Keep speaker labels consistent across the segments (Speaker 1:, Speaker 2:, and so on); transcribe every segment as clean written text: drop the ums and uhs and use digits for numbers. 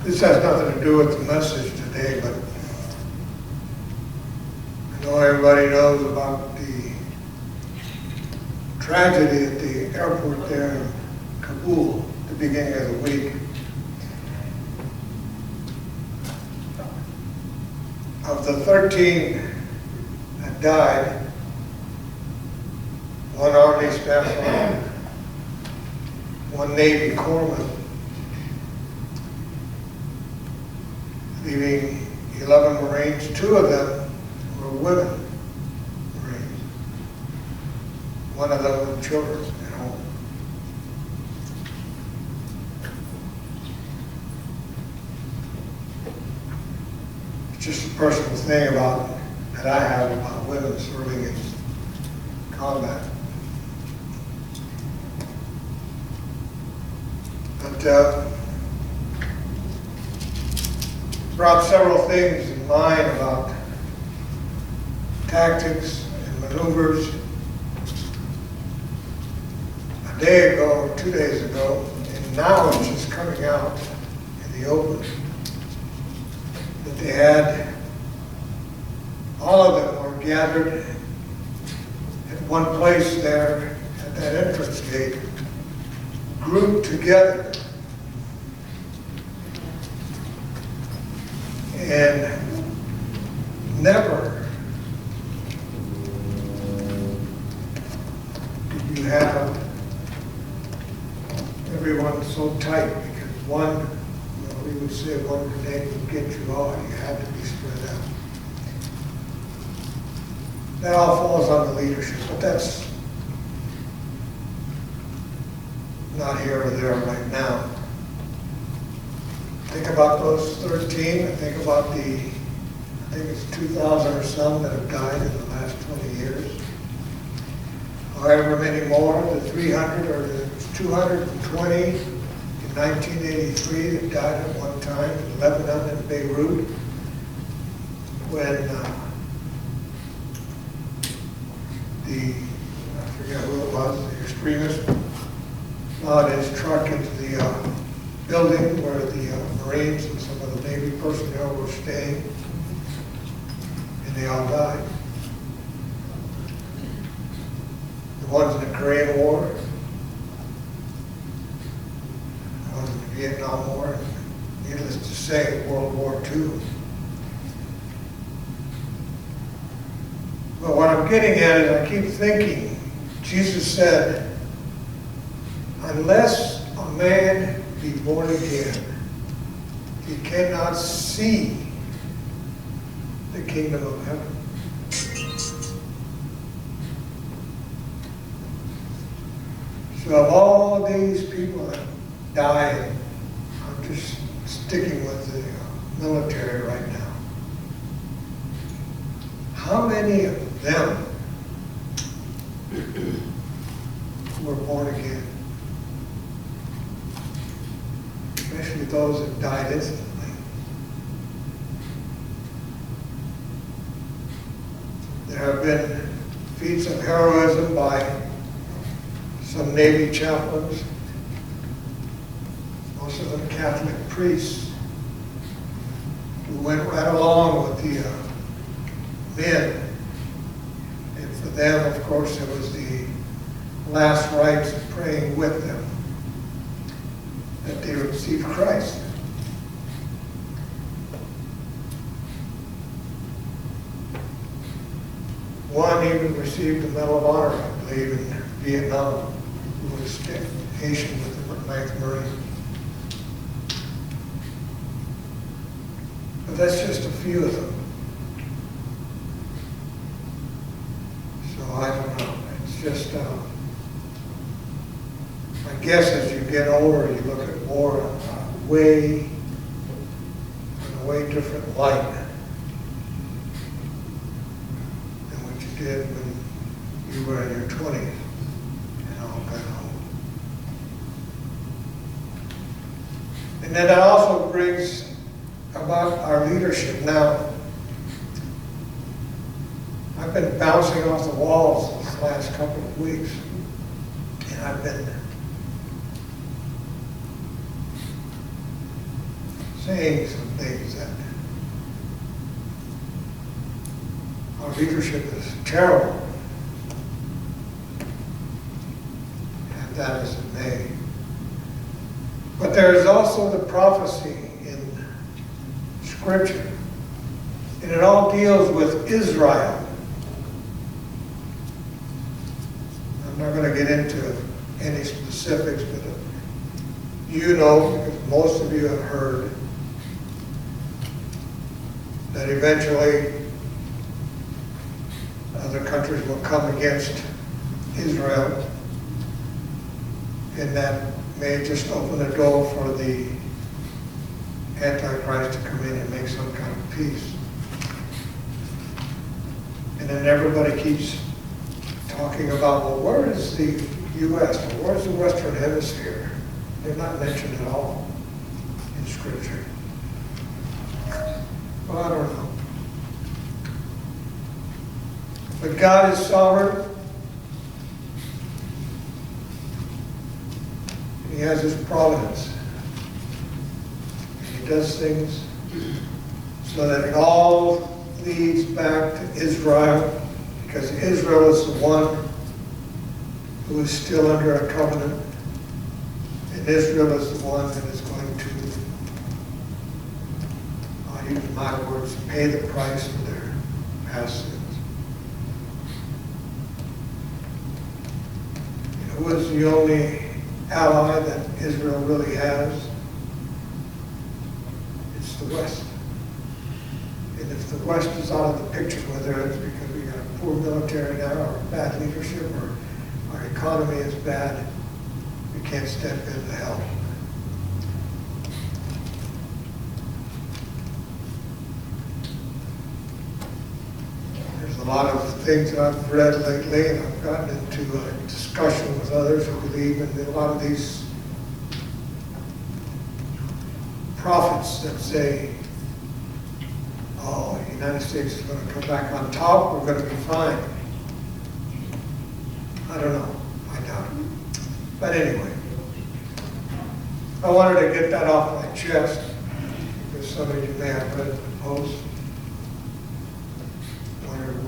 Speaker 1: This has nothing to do with the message today, but I know everybody knows about the tragedy at the airport there in Kabul at the beginning of the week. Of the 13 that died, one Army staff sergeant, one Navy corpsman, leaving 11 Marines. 2 of them were women Marines. One of them with children at home. It's just a personal thing that I have about women serving in combat. But brought several things in mind about tactics and maneuvers. A day ago, or 2 days ago, and now it's just coming out in the open, that they had, all of them were gathered at one place there at that entrance gate, grouped together. And never did you have everyone so tight, because one, we would say one grenade would get you all. You had to be spread out. That all falls on the leadership, but that's not here or there right now. Think about those 13, and think about I think it's 2,000 or some that have died in the last 20 years. However many more, the 300 or the 220 in 1983 that died at one time in Lebanon and Beirut, when I forget who it was, the extremist, allowed his truck into the building where the Marines and some of the Navy personnel were staying, and they all died. The ones in the Korean War, the ones in the Vietnam War, and needless to say, World War II. But what I'm getting at is I keep thinking, Jesus said, unless a man be born again, he cannot see the kingdom of heaven. So of all these people that died, I'm just sticking with the military right now. How many of them were born again? Especially those that died instantly. There have been feats of heroism by some Navy chaplains, most of them Catholic priests, who went right along with the men. And for them, of course, it was the last rites of praying with them that they received Christ. One even received the Medal of Honor, I believe, in Vietnam, who was stationed with the 9th Marine. But that's just a few of them. So I don't know. It's just, I guess as you get older, you look at war in a way different light than what you did when you were in your 20s and all back home. And then that also brings about our leadership. Now, I've been bouncing off the walls this last couple of weeks, and I've been saying some things that our leadership is terrible. And that is in May. But there is also the prophecy in Scripture. And it all deals with Israel. I'm not going to get into any specifics, but you know, because most of you have heard, that eventually other countries will come against Israel, and that may just open the door for the Antichrist to come in and make some kind of peace. And then everybody keeps talking about, well, where is the U.S.? Or where's the Western Hemisphere? They're not mentioned at all in Scripture. Well, I don't know. But God is sovereign. He has His providence. He does things so that it all leads back to Israel, because Israel is the one who is still under a covenant, and Israel is the one that is going to, I'll use my words, pay the price for their past sins. Who is the only ally that Israel really has? It's the West. And if the West is out of the picture, whether it's because we got a poor military now, or bad leadership, or our economy is bad, we can't step in to help. There's a lot of things that I've read lately, and I've gotten into a discussion with others who believe in a lot of these prophets that say, oh, the United States is going to come back on top, we're going to be fine. I don't know. I doubt it. But anyway, I wanted to get that off my chest, because some of you may have read the post. Wondered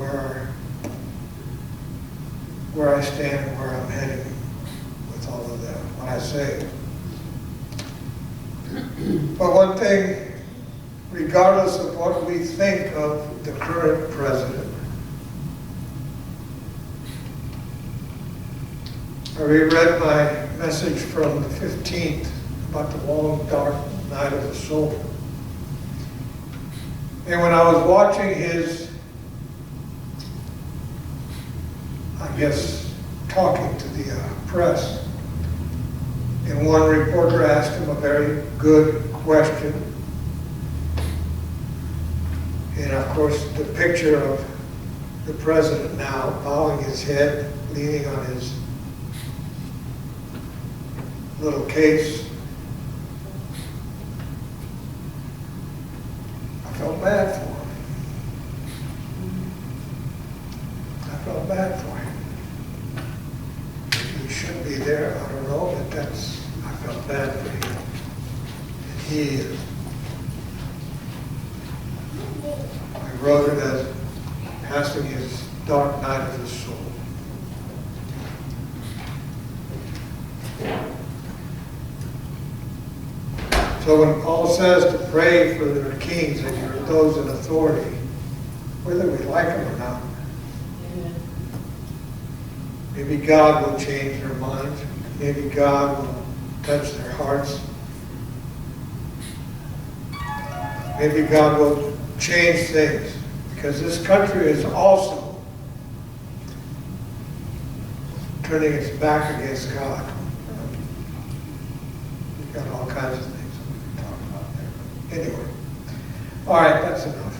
Speaker 1: where I stand and where I'm heading with all of that, what I say. But one thing, regardless of what we think of the current president, I reread my message from the 15th about the long, dark night of the soul. And when I was watching his, I guess, talking to the press, and one reporter asked him a very good question. And of course, the picture of the president now bowing his head, leaning on his little case. I felt bad for him. I felt bad for him. He shouldn't be there, I don't know, but I felt bad for him. And he is. I wrote it as passing his dark night of the soul. So when Paul says to pray for their kings and for those in authority, whether we like them or not, maybe God will change their minds. Maybe God will touch their hearts. Maybe God will change things, because this country is also turning its back against God. We've got all kinds of things we can talk about there. Anyway, all right, that's enough.